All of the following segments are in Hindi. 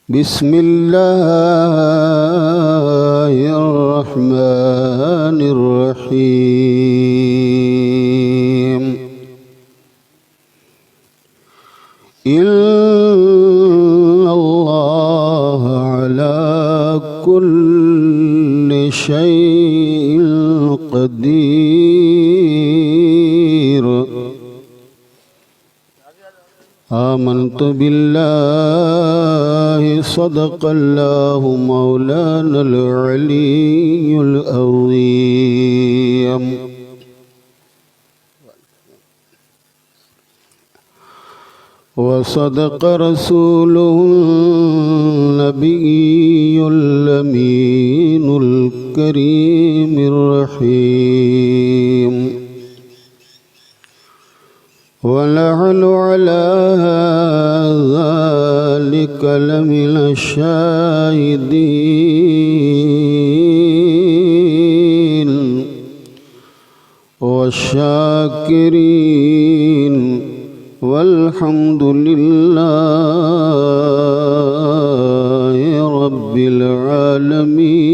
बिस्मिल्लाहिर्रहमानिर्रहीम। इल्लल्लाह अला कुल्लि शैइन क़दीर। आमन्तु बिल्लाहि सदक़ल्लाहु मौलानल अलीयुल अज़ीम। वसदक़ रसूलुहुन नबियुल अमीनुल करीमिर रहीम। वनहनु अला ज़ालिका लमिनश शाहिदीन वश्शाकिरीन वल्हम्दुलिल्लाहि रब्बिल आलमीन।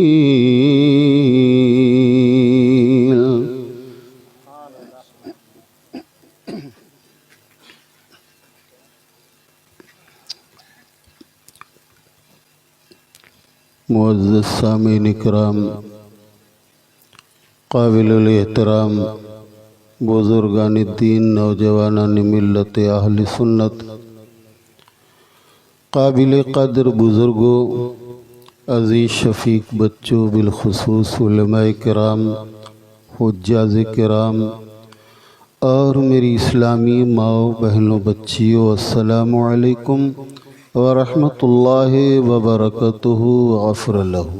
मुअज़्ज़ज़ सामीन इकराम, काबिलुल एहतराम बुज़ुर्गान दीन, नौजवानान मिल्लत अहले सुन्नत, काबिल कदर बुज़ुर्गों, अज़ीज़ शफ़ीक बच्चों, बिलखुसूस उलमाए किराम, हुज्जाज किराम और मेरी इस्लामी माओ बहनों बच्चियों, अस्सलामु अलैकुम व रहमतुल्लाहि व बरकातुहू गफ़र लहू।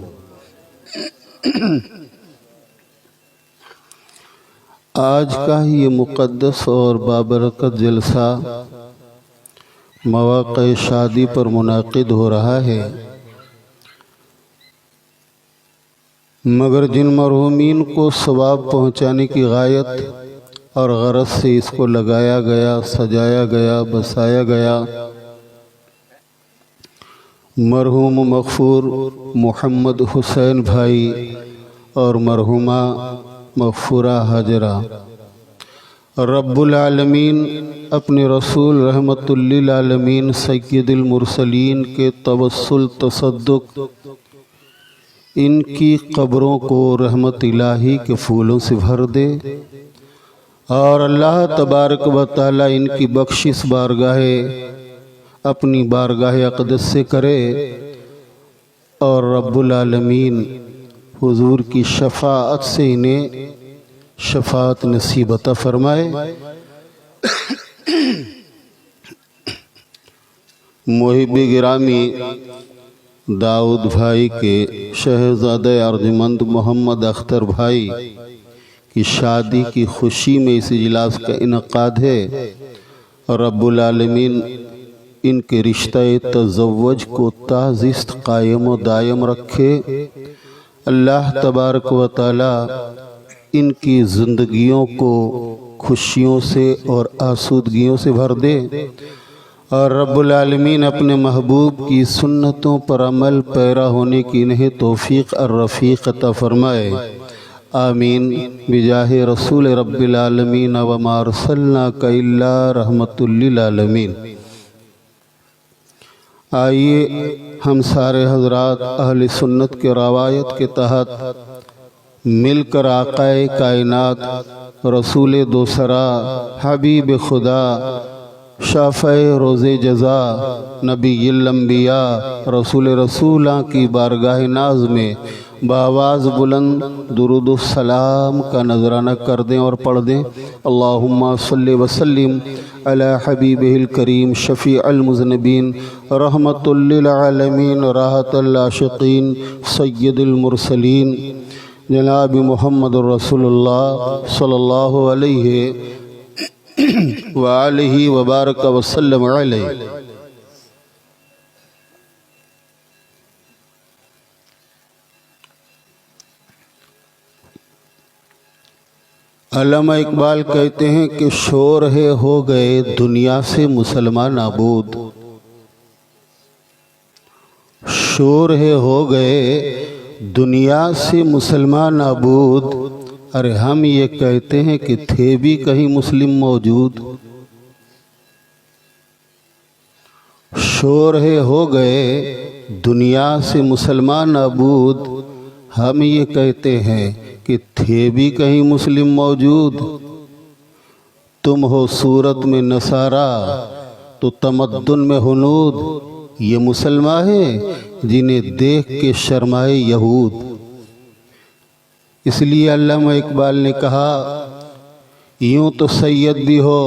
आज का ये मुक़द्दस और बाबरकत जलसा मवाक़े शादी पर मुनाक़िद हो रहा है, मगर जिन मरहूमीन को सवाब पहुँचाने की गायत और गरज से इसको लगाया गया, सजाया गया, बसाया गया, मरहूम मग़फ़ूर मोहम्मद हुसैन भाई और मरहूमा मग़फ़ूरा हाजरा, रब्बुल आलमीन अपने रसूल रहमतुल लिल आलमीन सय्यदुल मुरसलीन के तवस्सुल तसद्दुक़ इनकी क़ब्रों को रहमत इलाही के फूलों से भर दे और अल्लाह तबारक व तआला इनकी बख्शिश बारगाहे अपनी बारगाह अक़दस से करे और रब्बुल आलमीन हुजूर की शफ़ाअत से इन्हें शफ़ाअत नसीब अता फरमाए। मुहिब-ए गिरामी दाऊद भाई के शहज़ादे अर्जुमंद मोहम्मद अख्तर भाई की शादी की खुशी में इस इजलास का इनक़ाद है और रब्बुल आलमीन इनके रिश्ते तज़व्वुज को ताज़िस्त कायम व दायम रखे। अल्लाह तबारक व तआला इनकी ज़िंदगियों को खुशियों से और आसूदगियों से भर दे और रब्बुल आलमीन अपने महबूब की सुन्नतों पर अमल पैरा होने की इन्हें तौफ़ीक़ और रफ़ीक़ अता फ़रमाए। आमीन बिजाहे रसूल रब्बिल आलमीन व मा अरसलनाका इल्ला रहमतुल लिल आलमीन। आइए हम सारे हज़रात अहले सुन्नत के रवायत के तहत मिलकर आक़ाए कायनात रसूल दोसरा हबीब खुदा शाफ़े रोज़े जज़ा नबीयुल अंबिया रसूल रसूला की बारगाह नाज में बावाज़ बुलंद दुरूद सलाम का नजराना कर दें और पढ़ दें। अल्लाहुम्मा सल्लि व सल्लिम अला हबीबिहिल करीम शफ़ीअल मुज़निबीन रहमतुल लिल आलमीन राहतल आशिक़ीन सय्यदुल मुरसलीन जनाब मुहम्मद रसूलुल्लाह सल्लल्लाहु अलैहि व आलिहि व बारक व सल्लम अलैहि। अल्लामा इकबाल कहते हैं कि शोर है हो गए दुनिया से मुसलमान नाबूद। शोर है हो गए दुनिया से मुसलमान नाबूद। अरे हम ये कहते हैं कि थे भी कहीं मुस्लिम मौजूद। शोर है हो गए दुनिया से मुसलमान नाबूद। हम ये कहते हैं कि थे भी कहीं मुस्लिम मौजूद। तुम हो सूरत में नसारा तो तमद्दुन में हुनूद। ये मुसलमान हैं जिन्हें देख के शर्माए यहूद। इसलिए अल्लामा इकबाल ने कहा, यूं तो सैयद भी हो,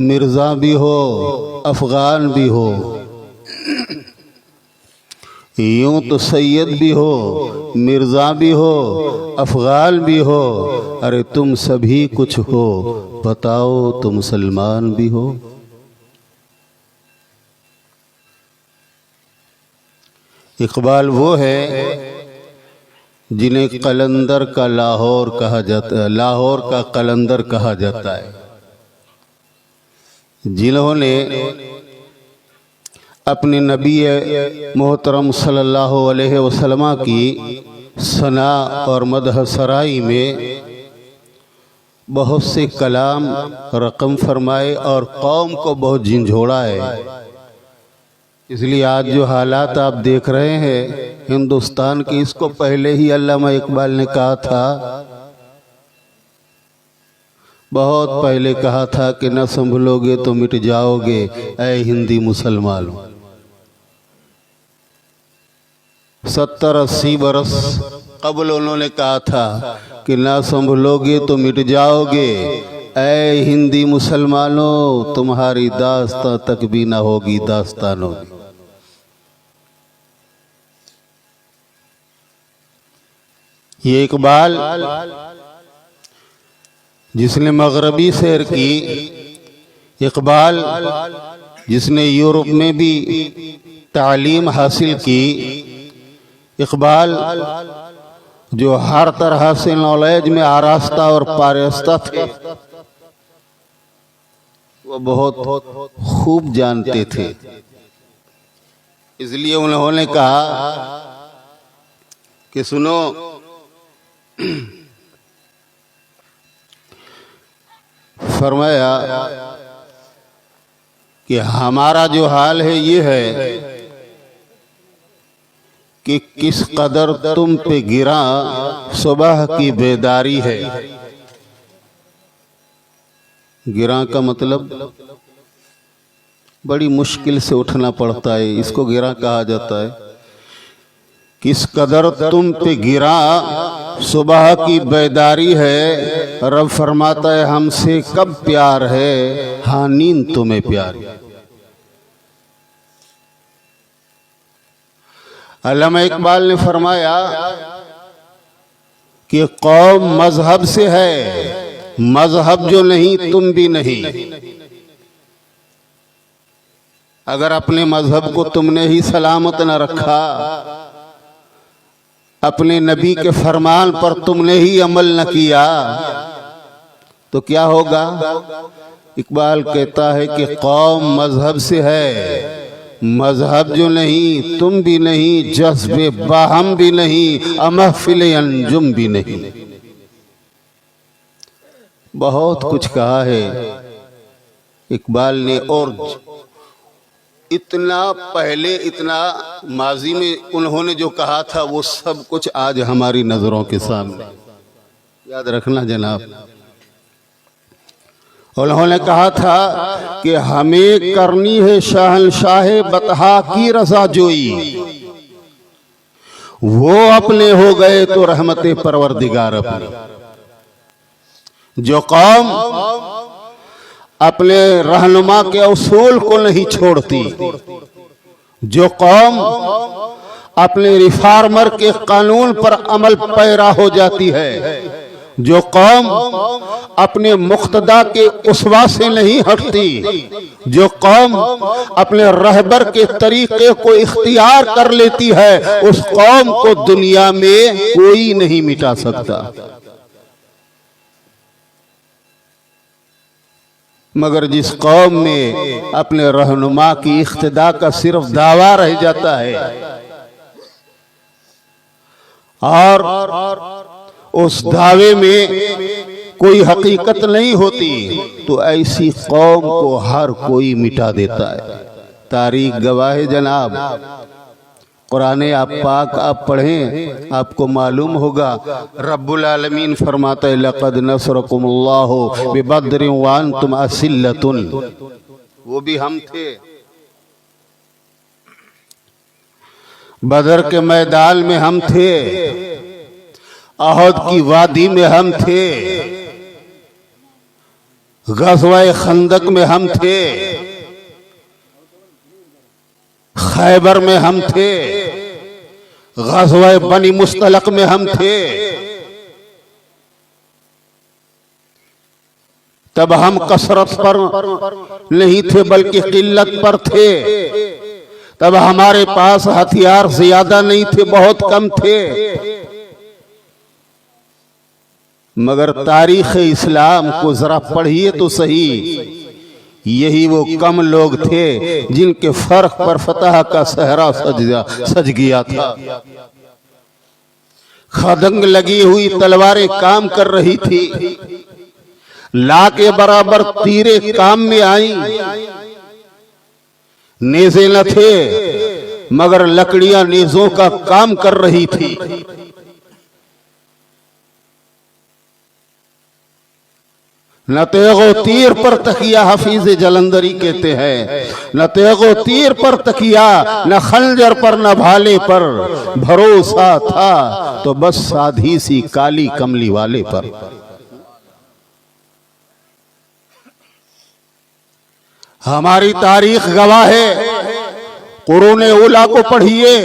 मिर्ज़ा भी हो, अफ़गान भी हो। यूं तो सैयद भी हो, मिर्ज़ा भी हो, अफ़गान भी हो। अरे तुम सभी कुछ हो, बताओ तुम मुसलमान भी हो। इकबाल वो है जिन्हें कलंदर का लाहौर कहा जाता है, लाहौर का कलंदर कहा जाता है। जिन्होंने अपने नबी मोहतरम सल्लल्लाहु अलैहि वसल्लम की सना और मदह सराई में बहुत से कलाम रकम फरमाए और कौम को बहुत झिंझोड़ा है। इसलिए आज जो हालात आप देख रहे हैं हिंदुस्तान के, इसको पहले ही अल्लामा इकबाल ने कहा था, बहुत पहले कहा था कि न संभलोगे तो मिट जाओगे ऐ हिंदी मुसलमानों। 70-80 बरस कबल उन्होंने कहा था कि ना संभलोगे तो मिट जाओगे ऐ हिंदी मुसलमानों, तुम्हारी दास्तां तक भी ना होगी दास्तानों की। ये इकबाल जिसने मगरबी सैर की, इकबाल जिसने यूरोप में भी तालीम हासिल की, इकबाल जो हर तरह से नॉलेज में आरास्ता और पारास्ता थे, वो बहुत खूब जानते थे। इसलिए उन्होंने कहा कि सुनो, फरमाया कि हमारा जो हाल है ये है कि किस कदर तुम पे गिरा सुबह की बेदारी है। गिरा का मतलब बड़ी मुश्किल से उठना पड़ता है, इसको गिरा कहा जाता है। किस कदर तुम पे गिरा सुबह की बेदारी है, रब फरमाता है हमसे कब प्यार है, हाँ नींद तुम्हें प्यार है। अल्लामा इकबाल ने फरमाया कि कौम मजहब से है, मजहब जो नहीं तुम भी नहीं। अगर अपने मजहब को तुमने ही सलामत न रखा, अपने नबी के फरमान पर तुमने ही अमल न किया, तो क्या होगा? इकबाल कहता है कि कौम मजहब से है, मजहब जो नहीं तुम भी नहीं, जज्बे बाहम भी नहीं, महफिल अंजुम भी नहीं। बहुत कुछ कहा है इकबाल ने, और इतना पहले, इतना माजी में उन्होंने जो कहा था वो सब कुछ आज हमारी नजरों के सामने। याद रखना जनाब, उन्होंने कहा था कि हमें करनी है शहंशाह बतहा की रज़ा जोई, वो अपने हो गए तो रहमते परवरदिगार अपनी। जो कौम अपने रहनुमा के उसूल को नहीं छोड़ती, जो कौम अपने रिफार्मर के कानून पर अमल पैरा हो जाती है, जो कौम अपने मुक्तदा के उसवा से नहीं हटती, जो कौम अपने रहबर के तरीके को इख्तियार कर लेती है, उस कौम को दुनिया में कोई नहीं मिटा सकता। मगर जिस कौम में अपने रहनुमा की इख्तिदा का सिर्फ दावा रह जाता है और उस दावे में कोई हकीकत नहीं होती, तो ऐसी कौम को हर कोई मिटा देता है। तारीख गवाह है जनाब। कुरान आप पाक आप पढ़ें, आपको मालूम होगा रब्बुल आलमीन फरमाता है लक़द नसरकुमुल्लाहु बिबद्रिन व अंतुम असिल्लतुन। वो भी हम थे, बदर के मैदान में हम थे, अहद की वादी में हम थे, गज़वा खंदक में हम थे, खैबर में हम थे, गज़वा बनी मुस्तलक में हम थे। तब हम कसरत पर नहीं थे बल्कि किल्लत पर थे। तब हमारे पास हथियार ज्यादा नहीं थे, बहुत कम थे। मगर तारीख इस्लाम को जरा पढ़िए तो सही, यही वो कम लोग थे जिनके फर्क पर फतह का सहरा सज गया था। खदंग लगी हुई तलवारें काम कर रही थी, ला के बराबर तीरे काम में आई। नेज़े न थे मगर लकड़ियां नेज़ों का काम कर रही थी। न तेगो तीर पर तकिया, हफीज जलंधरी कहते हैं, न तेगो तीर पर तकिया, न खंजर पर न भाले पर भरोसा था, तो बस साधी सी काली कमली वाले पर। हमारी तारीख गवाह है। कुरान उला को पढ़िए,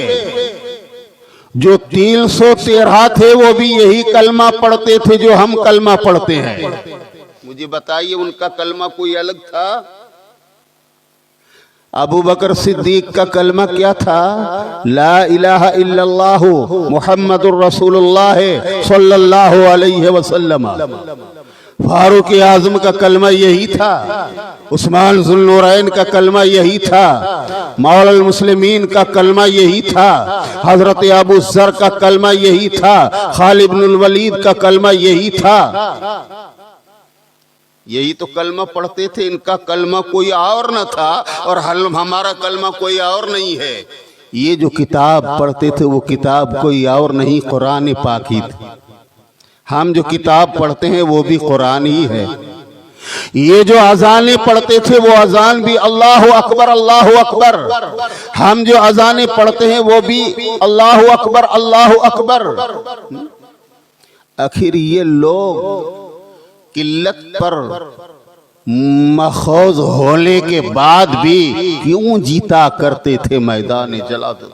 जो 313 थे वो भी यही कलमा पढ़ते थे जो हम कलमा पढ़ते हैं। मुझे बताइए उनका कलमा कोई अलग था? अबू बकर सिद्दीक का कलमा क्या था? ला इलाहा इल्लल्लाहु मुहम्मदुर रसूलुल्लाह सल्लल्लाहु अलैहि वसल्लम। फारूक आजम का कलमा यही था, उस्मान जुल्नूरैन का कलमा यही था, मौलाना मुस्लिमीन का कलमा यही था, हजरत अबू ज़र का कलमा यही था, खालिद इब्नुल वलीद का कलमा यही था। यही तो कलमा पढ़ते थे, इनका कलमा कोई और न था और हमारा कलमा कोई और नहीं है। ये जो किताब पढ़ते थे वो किताब कोई और नहीं, कुरान पाक ही थी। हम जो किताब पढ़ते हैं वो भी कुरान ही है। ये जो अजानें पढ़ते थे वो अजान भी अल्लाहु अकबर अल्लाहु अकबर। हम जो अजानें पढ़ते हैं वो भी अल्लाहु अकबर अल्लाहु अकबर। आखिर ये लोग किल्लत पर मखौज होने के बाद भी क्यों जीता करते थे मैदान जला दो?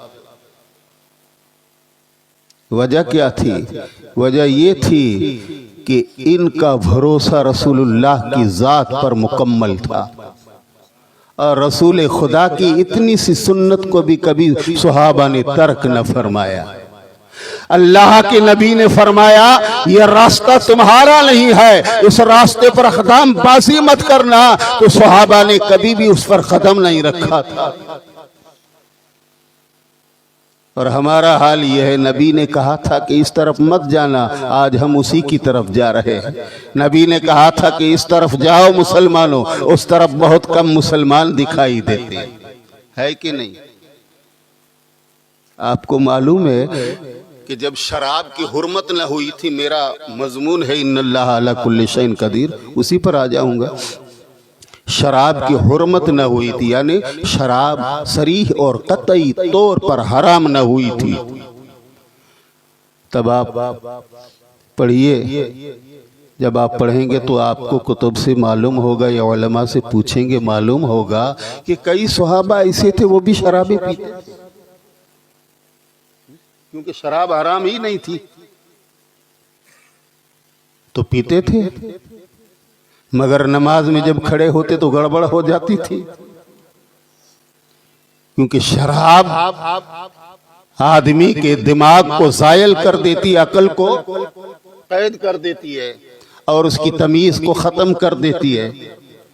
वजह क्या थी? वजह ये थी कि इनका भरोसा रसूलुल्लाह की जात पर मुकम्मल था और रसूल खुदा की इतनी सी सुन्नत को भी कभी सुहाबा ने तर्क न फरमाया। अल्लाह के नबी ने फरमाया यह रास्ता तुम्हारा नहीं है, इस रास्ते पर कदम बाजी मत करना, तो सुहाबा ने कभी भी उस पर कदम नहीं रखा था। और हमारा हाल यह है, नबी ने कहा था कि इस तरफ मत जाना, आज हम उसी की तरफ जा रहे हैं। नबी ने कहा था कि इस तरफ जाओ मुसलमानों, उस तरफ बहुत कम मुसलमान दिखाई देते है कि नहीं? आपको मालूम है कि जब शराब की हुर्मत न हुई थी, मेरा मजमून है इन्नल्लाह अला कुल्लि शैइन कदीर, उसी पर आ जाऊंगा। शराब की हुर्मत न हुई थी, यानी शराब सरीह और कतई तौर पर हराम न हुई थी। तब आप पढ़िए, जब आप पढ़ेंगे तो आपको कुतुब से मालूम होगा या उलमा से पूछेंगे, मालूम होगा कि कई सहाबा ऐसे थे वो भी शराबी पीते थे, क्योंकि शराब हराम ही नहीं थी तो पीते थे। मगर नमाज में जब खड़े होते तो गड़बड़ हो जाती थी, क्योंकि शराब आदमी के दिमाग को जायल कर देती, अकल को कैद कर देती है और उसकी तमीज को खत्म कर देती है।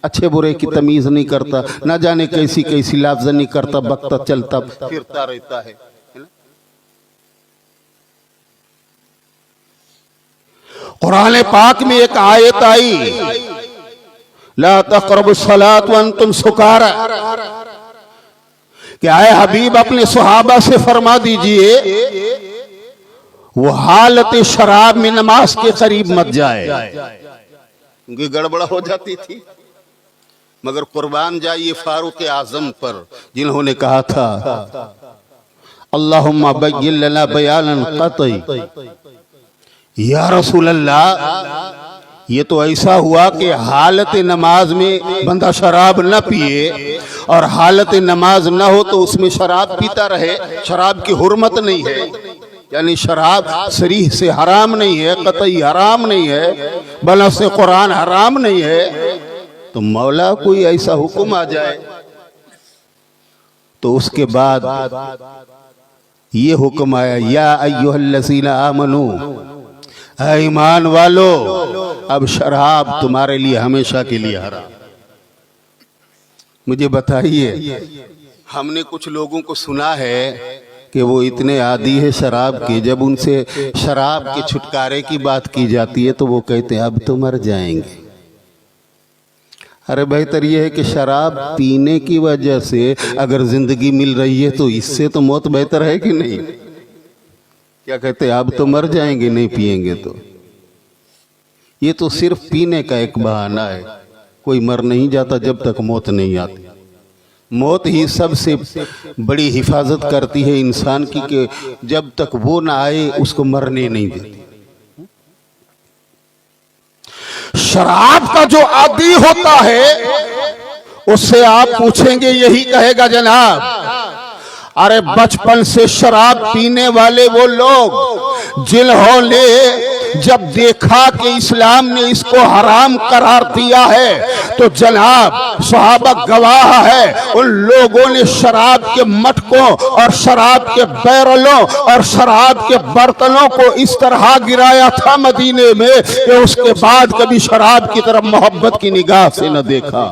अच्छे बुरे की तमीज नहीं करता, ना जाने कैसी कैसी लफ्ज़ नहीं करता, बकता चलता फिरता रहता है ना? कुरान पाक में एक आयत आई, ला तक़रबुस सलात व अंतुम सुकारा, कि आए हबीब अपने सुहाबा से फरमा दीजिए वो हालत शराब में नमाज के करीब मत जाए, क्योंकि गड़बड़ हो जाती थी। मगर कुर्बान जाइए फारूक आजम पर, जिन्होंने कहा था अल्लाहुम्मा बय्यिन लना बयानन क़तई, या रसूल अल्लाह ये तो ऐसा हुआ कि हालत नमाज में बंदा शराब न पिए और हालत नमाज न हो तो उसमें शराब पीता रहे, शराब की हुर्मत नहीं है, यानी शराब सरीह से हराम नहीं है, कतई हराम नहीं है, बलफ़ से कुरान हराम नहीं है। तो मौला कोई ऐसा हुक्म आ जाए तो उसके बाद ये हुक्म आया, या अय्युहल्लज़ीना आमनू, ईमान वालो अब शराब तुम्हारे लिए हमेशा के लिए हराम। मुझे बताइए, हमने कुछ लोगों को सुना है कि वो इतने आदी है शराब के, जब उनसे शराब के छुटकारे की बात की जाती है तो वो कहते हैं अब तो मर जाएंगे। अरे बेहतर ये है कि शराब पीने की वजह से अगर जिंदगी मिल रही है तो इससे तो मौत बेहतर है कि नहीं? क्या कहते हैं अब तो मर जाएंगे नहीं पिएंगे तो। ये तो सिर्फ पीने का एक बहाना है, कोई मर नहीं जाता जब तक मौत नहीं आती। मौत ही सबसे बड़ी हिफाजत करती है इंसान की, कि जब तक वो ना आए उसको मरने नहीं देती। शराब का जो आदी होता है उससे आप पूछेंगे, यही कहेगा जनाब अरे बचपन से शराब पीने वाले वो लोग जिन्होंने जब देखा कि इस्लाम ने इसको हराम करार दिया है तो जनाब सहाबा गवाह है, उन लोगों ने शराब के मटकों और शराब के बैरलों और शराब के बर्तनों को इस तरह गिराया था मदीने में कि उसके बाद कभी शराब की तरफ मोहब्बत की निगाह से न देखा।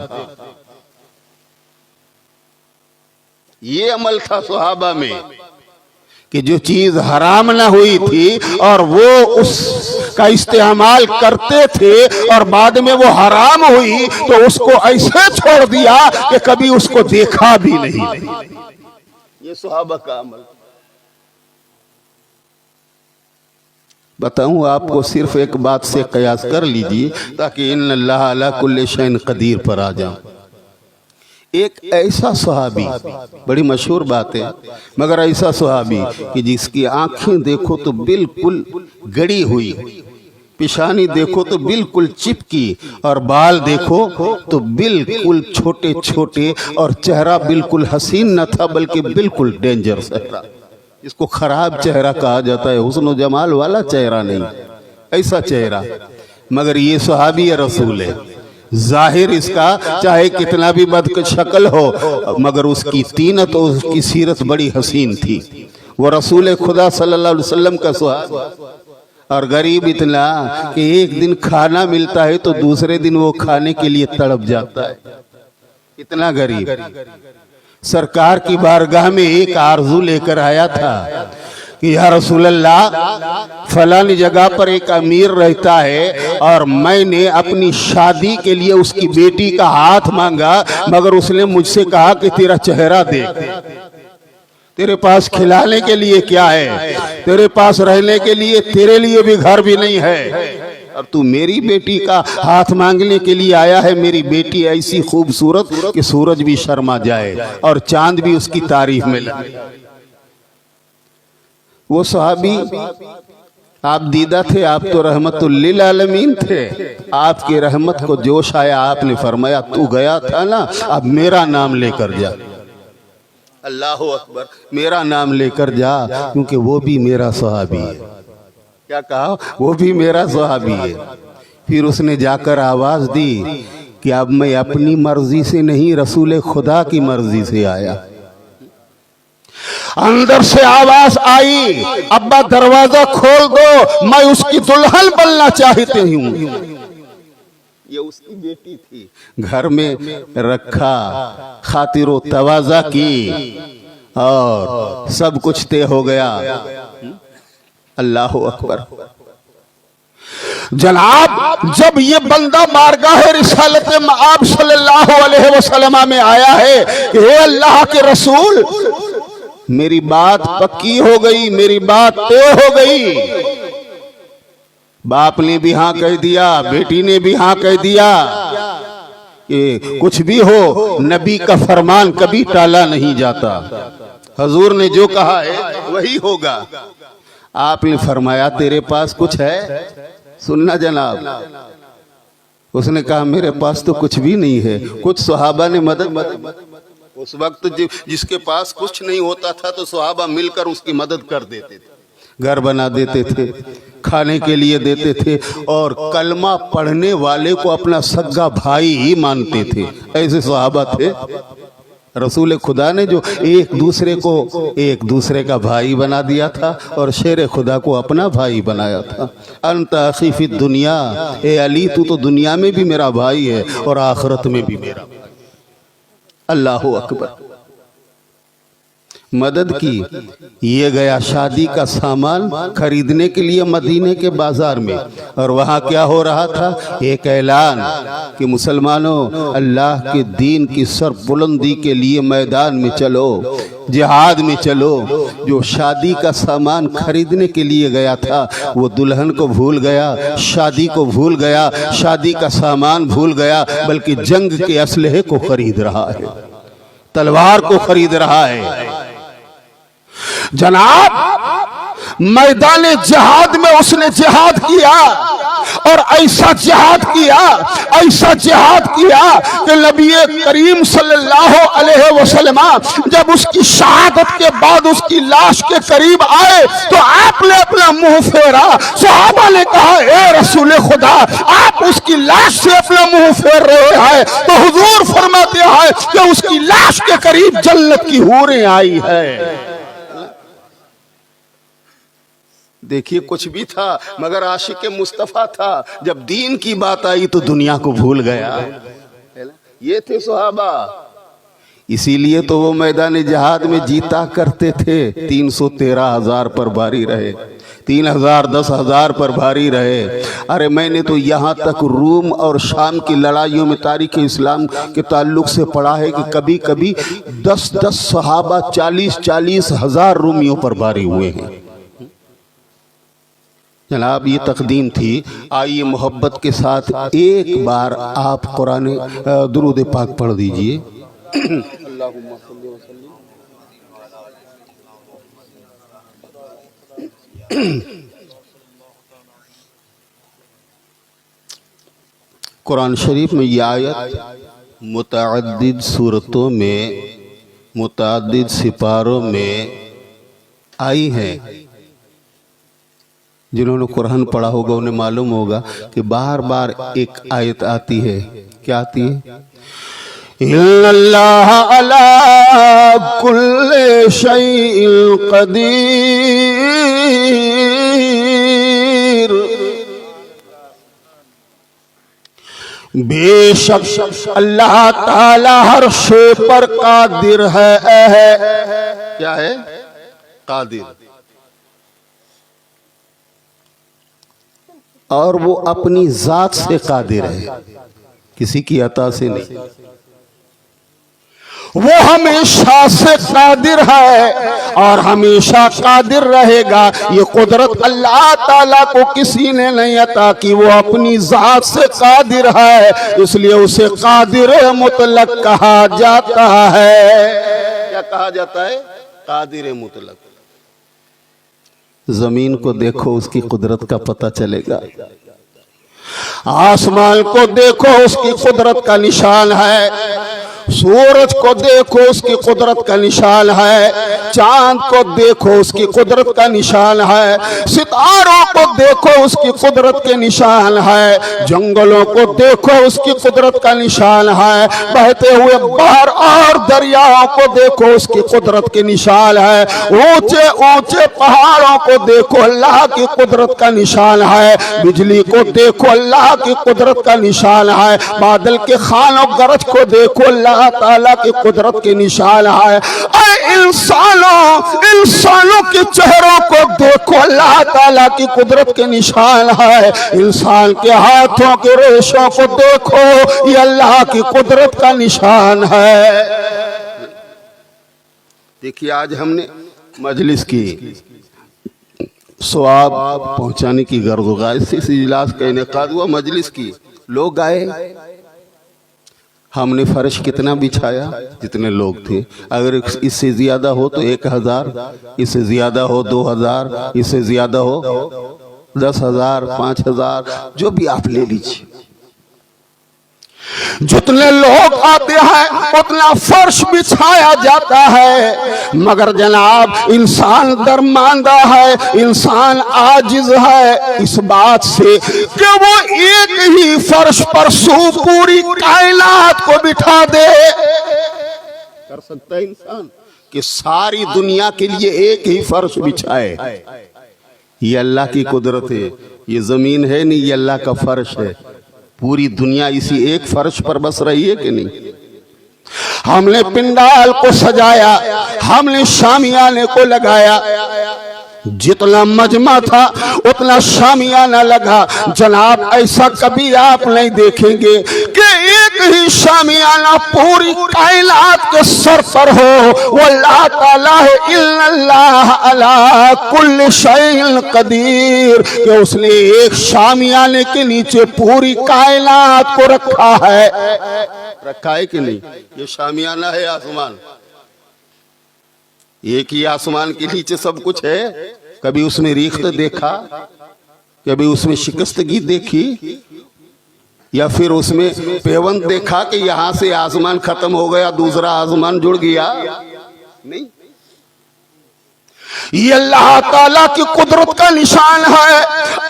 ये अमल था सुहाबा में कि जो चीज हराम ना हुई थी और वो उसका इस्तेमाल करते थे और बाद में वो हराम हुई तो उसको ऐसे छोड़ दिया कि कभी उसको देखा भी नहीं। ये सुहाबा का अमल। बताऊं आपको, सिर्फ एक बात से कयास कर लीजिए ताकि इन्नल्लाह अला कुल्ली शैइन कदीर पर आ जाऊं। एक ऐसा सहाबी, बड़ी मशहूर बात है, मगर ऐसा सहाबी कि जिसकी आंखें देखो तो बिल्कुल गड़ी हुई, पिशानी देखो तो बिल्कुल चिपकी और बाल देखो तो बिल्कुल छोटे छोटे और चेहरा बिल्कुल हसीन न था बल्कि बिल्कुल डेंजर चेहरा, इसको खराब चेहरा कहा जाता है, हुस्न जमाल वाला चेहरा नहीं, ऐसा चेहरा। मगर ये सहाबी रसूल है, जाहिर इसका चाहे कितना भी बद शक्ल हो मगर उसकी तीनत और उसकी सीरत बड़ी हसीन थी। वो रसूल खुदा सल्लल्लाहु अलैहि वसल्लम का सुहाबा, और गरीब इतना कि एक दिन खाना मिलता है तो दूसरे दिन वो खाने के लिए तड़प जाता है, इतना गरीब। सरकार की बारगाह में एक आरजू लेकर आया था कि या रसूल अल्लाह फलानी जगह पर एक अमीर रहता है और मैंने अपनी शादी के लिए उसकी बेटी का हाथ मांगा मगर उसने मुझसे कहा कि तेरा चेहरा देख, तेरे पास खिलाने के लिए क्या है, तेरे पास रहने के लिए तेरे लिए भी घर भी नहीं है और तू मेरी बेटी का हाथ मांगने के लिए आया है। मेरी बेटी ऐसी खूबसूरत कि सूरज भी शर्मा जाए और चांद भी उसकी तारीफ में लगे। वो सहाबी आप दीदा थे, आप तो रहमतुल लिल आलमीन थे, आपकी रहमत को जोश आया, आपने फरमाया तू गया था ना, अब मेरा नाम लेकर जा। अल्लाह अकबर, मेरा नाम लेकर जा क्योंकि वो भी मेरा सहाबी है। क्या कहा? वो भी मेरा सहाबी है। फिर उसने जाकर आवाज दी कि अब मैं अपनी मर्जी से नहीं, रसूल खुदा की मर्जी से आया। अंदर से आवाज आई, अब्बा दरवाजा खोल दो, मैं उसकी दुल्हन बनना चाहती हूँ। ये उसकी बेटी थी, घर में रखा, खातिरो तवाजा की और सब कुछ तय हो गया। अल्लाह अकबर। जनाब जब ये बंदा बारगाह रिसालत मआब सल्लल्लाहु अलैहि वसल्लम में आया है कि हे अल्लाह के रसूल, मेरी बात पक्की हो गई, मेरी बात तय हो गई। बाप ने भी हाँ कह दिया, बेटी ने भी हाँ कह दिया कि कुछ भी हो नबी का फरमान कभी टाला नहीं जाता, हजूर ने जो कहा है वही होगा। आपने फरमाया तेरे पास कुछ है? सुनना जनाब, उसने कहा मेरे पास तो कुछ भी नहीं है। कुछ सहाबा ने मदद उस वक्त जिसके पास कुछ नहीं होता था तो सहाबा मिलकर उसकी मदद कर देते थे, घर बना देते थे, खाने के लिए देते थे और कलमा पढ़ने वाले को अपना सगा भाई ही मानते थे। ऐसे सहाबा थे। रसूल खुदा ने जो एक दूसरे का भाई बना दिया था और शेर खुदा को अपना भाई बनाया था। अंत अखी फी दुनिया, ए अली तू तो दुनिया में भी मेरा भाई है और आखिरत में भी मेरा। अल्लाह अकबर। मदद की। ये गया शादी का सामान खरीदने के लिए मदीने के बाजार में और वहाँ क्या हो रहा था? एक ऐलान कि मुसलमानों, अल्लाह के दीन की सरबुलंदी के लिए मैदान में चलो, जिहाद में चलो। जो शादी का सामान खरीदने के लिए गया था वो दुल्हन को भूल गया, शादी को भूल गया, शादी का सामान भूल गया, बल्कि जंग के असलहे को खरीद रहा है, तलवार को खरीद रहा है। जनाब मैदान जिहाद में उसने जिहाद किया और ऐसा जिहाद किया कि नबी करीम सल्लल्लाहु अलैहि वसल्लम जब उसकी शहादत के बाद उसकी लाश के करीब आए तो आपने अपना मुंह फेरा। सहाबा ने कहा ए रसूल खुदा, आप उसकी लाश से अपना मुंह फेर रहे हैं। तो हुजूर फरमाते हैं कि उसकी लाश के करीब जन्नत की हूरें आई है। देखिए कुछ भी था मगर आशिक मुस्तफा था। जब दीन की बात आई तो दुनिया को भूल गया। ये थे सहाबा। इसीलिए तो वो मैदान जिहाद में जीता करते थे। 313,000 पर भारी रहे, 3,000 10,000 पर भारी रहे। अरे मैंने तो यहाँ तक रूम और शाम की लड़ाइयों में तारीख इस्लाम के ताल्लुक से पढ़ा है कि कभी कभी 10-10 सहाबा 40-40 हज़ार रूमियों पर भारी हुए हैं। जनाब ये तकदीम थी। आइए मोहब्बत के साथ एक बार आप कुरान दुरूद पाक पढ़ दीजिए। कुरान शरीफ में यह आयत मुतअद्दिद सूरतों में मुतअद्दिद सिपारों में आई है। जिन्होंने कुरान पढ़ा होगा उन्हें मालूम होगा कि बार बार एक आयत आती है। क्या आती है? इन्नल्लाह अला कुल्ले शैइन क़दीर। बेशक अल्लाह ताला हर शे पर कादिर है। क्या है? कादिर। और वो अपनी जात से कादिर है, किसी की अता से नहीं। वो हमेशा से कादिर है और हमेशा कादिर रहेगा। ये कुदरत अल्लाह ताला को किसी ने नहीं अता की। वो अपनी जात से कादिर है, इसलिए उसे कादिर मुतलक कहा जाता है। क्या कहा जाता है? कादिर मुतलक। जमीन को देखो उसकी कुदरत का पता चलेगा, आसमान को देखो उसकी कुदरत का निशान है। सूरज को देखो उसकी कुदरत का निशान है, चांद को देखो उसकी कुदरत का निशान है, सितारों को देखो उसकी कुदरत के निशान है, जंगलों को देखो उसकी कुदरत का निशान है, बहते हुए बाहर और दरियाओं को देखो उसकी कुदरत के निशान है, ऊंचे ऊंचे पहाड़ों को देखो अल्लाह की कुदरत का निशान है, बिजली को देखो अल्लाह की कुदरत का निशान है, बादल के खानों गरज को देखो अल्लाह ताला की कुदरत के निशान है। इंसानों के चेहरों को देखो अल्लाह ताला की कुदरत के निशान है, इंसान के हाथों के रेशों को देखो ये अल्लाह की कुदरत का निशान है। देखिए आज हमने मजलिस की सवाब पहुंचाने की गर्दगाह से इस इजलास का इनेकाद हुआ, मजलिस की लोग आए, हमने फर्श कितना बिछाया, जितने लोग थे, अगर इससे ज्यादा हो तो 1000, इससे ज्यादा हो 2000, इससे ज्यादा हो 10,000, 5,000, जो भी आप ले लीजिए। जितने लोग आते हैं उतना फर्श बिछाया जाता है, मगर जनाब इंसान दरमांदा है, इंसान आजिज है इस बात से कि वो एक ही फर्श पर पूरी कायनात को बिठा दे। कर सकता है इंसान कि सारी दुनिया के लिए एक ही फर्श बिछाए? ये अल्लाह की कुदरत है, ये जमीन है नहीं, ये अल्लाह का फर्श है। पूरी दुनिया इसी एक फर्श पर बस रही है कि नहीं? हमने पिंडाल को सजाया, हमने शामियाने को लगाया, जितना मजमा था उतना शामियाना लगा। जनाब ऐसा कभी आप नहीं देखेंगे कि एक ही शामियाना पूरी कायनात के सर पर हो। वो अल्लाह ताला है, इन्नल्लाह अला कुल्ल शैइन कदीर, कि उसने एक शामियाने के नीचे पूरी कायनात को रखा है। रखा है कि नहीं? ये शामियाना है आसमान, एक ही आसमान के नीचे सब कुछ है। कभी उसमें रीख्त देखा, कभी उसमें शिकस्तगी देखी, या फिर उसमें पेवंत देखा कि यहां से आसमान खत्म हो गया दूसरा आसमान जुड़ गया? नहीं। ये अल्लाह ताला की कुदरत का निशान है।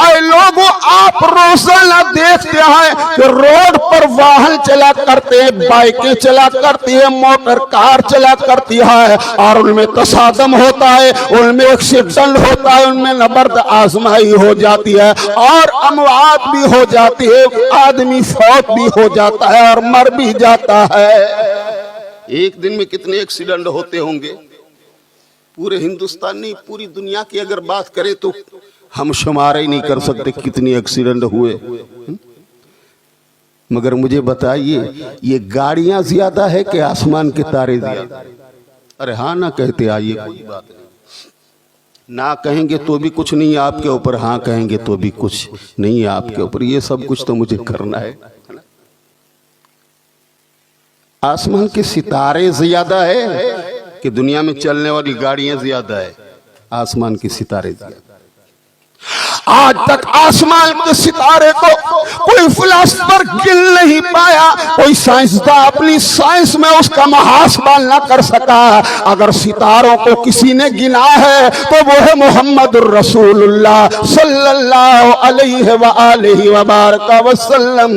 ऐ लोगों, आप रोजाना देखते हैं कि रोड पर वाहन चला करते हैं, बाइकें चला करती है, मोटर कार चला करती है, और उनमें तसादम होता है, उनमें एक्सीडेंट होता है, उनमें नबर्द आजमाई हो जाती है और अमवात भी हो जाती है, आदमी फौत भी हो जाता है और मर भी जाता है। एक दिन में कितने एक्सीडेंट होते होंगे? पूरे हिंदुस्तान नहीं, पूरी दुनिया की अगर बात करें तो हम शुमार ही नहीं कर सकते कितने एक्सीडेंट हुए। मगर मुझे बताइए, ये गाड़ियां ज्यादा है कि आसमान के तारे ज्यादा? अरे हाँ ना कहते आइए, कोई बात नहीं। ना कहेंगे तो भी कुछ नहीं आपके ऊपर, हाँ कहेंगे तो भी कुछ नहीं आपके ऊपर। ये सब कुछ तो मुझे करना है। आसमान के सितारे ज्यादा है कि दुनिया में चलने वाली गाड़ियां ज्यादा है? आसमान के सितारे ज्यादा। आज तक आसमान के सितारे को कोई फिलासफर गिन नहीं पाया, कोई साइंसदान अपनी साइंस में उसका मुहासबा न कर सका। अगर सितारों को किसी ने गिना है तो वो है मोहम्मदुर रसूलुल्लाह सल्लल्लाहु अलैहि वसल्लम।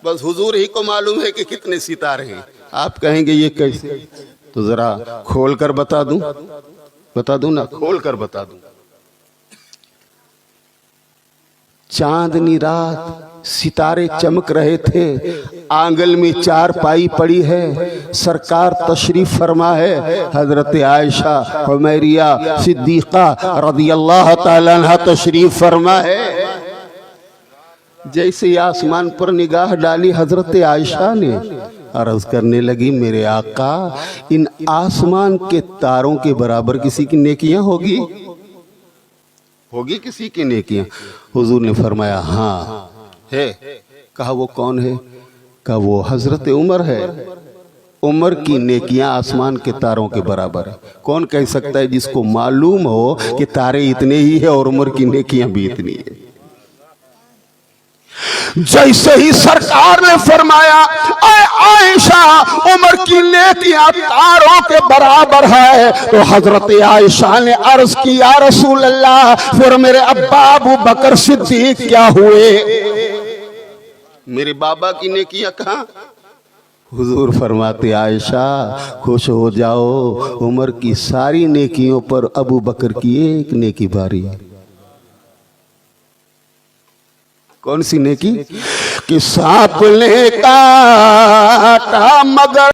बस हुजूर ही को मालूम है कि कितने सितारे हैं। आप कहेंगे ये कैसे? तो जरा खोल कर बता दूं ना, खोल कर बता दूं। चांदनी रात सितारे चमक रहे थे, आंगन में चारपाई पड़ी है, सरकार तशरीफ फरमा है, हजरत आयशा हुमैरिया सिद्दीका रदियल्लाहु ताला अन्हा तशरीफ फरमा है। जैसे आसमान पर निगाह डाली हजरत आयशा ने, अर्ज करने लगी, मेरे आका, इन आसमान के तारों के बराबर किसी की नेकियां होगी किसी की नेकियां? हुजूर ने फरमाया हाँ है। कहा वो कौन है? कहा वो हजरत उमर है। उमर की नेकियां आसमान के तारों के बराबर है। कौन कह सकता है जिसको मालूम हो कि तारे इतने ही है और उमर की नेकियां भी इतनी है? जैसे ही सरकार ने फरमाया आयशा उम्र की नेकियां तारों के बराबर है, तो हजरत आयशा ने अर्ज किया रसूल अल्लाह फिर मेरे अब्बा अबू बकर सिद्दीक क्या हुए, मेरे बाबा की नेकियां कहाँ? हुजूर फरमाते आयशा खुश हो जाओ, उमर की सारी नेकियों पर अबू बकर की एक नेकी भारी। कौन सी नेकी? कि सांप ने काटा मगर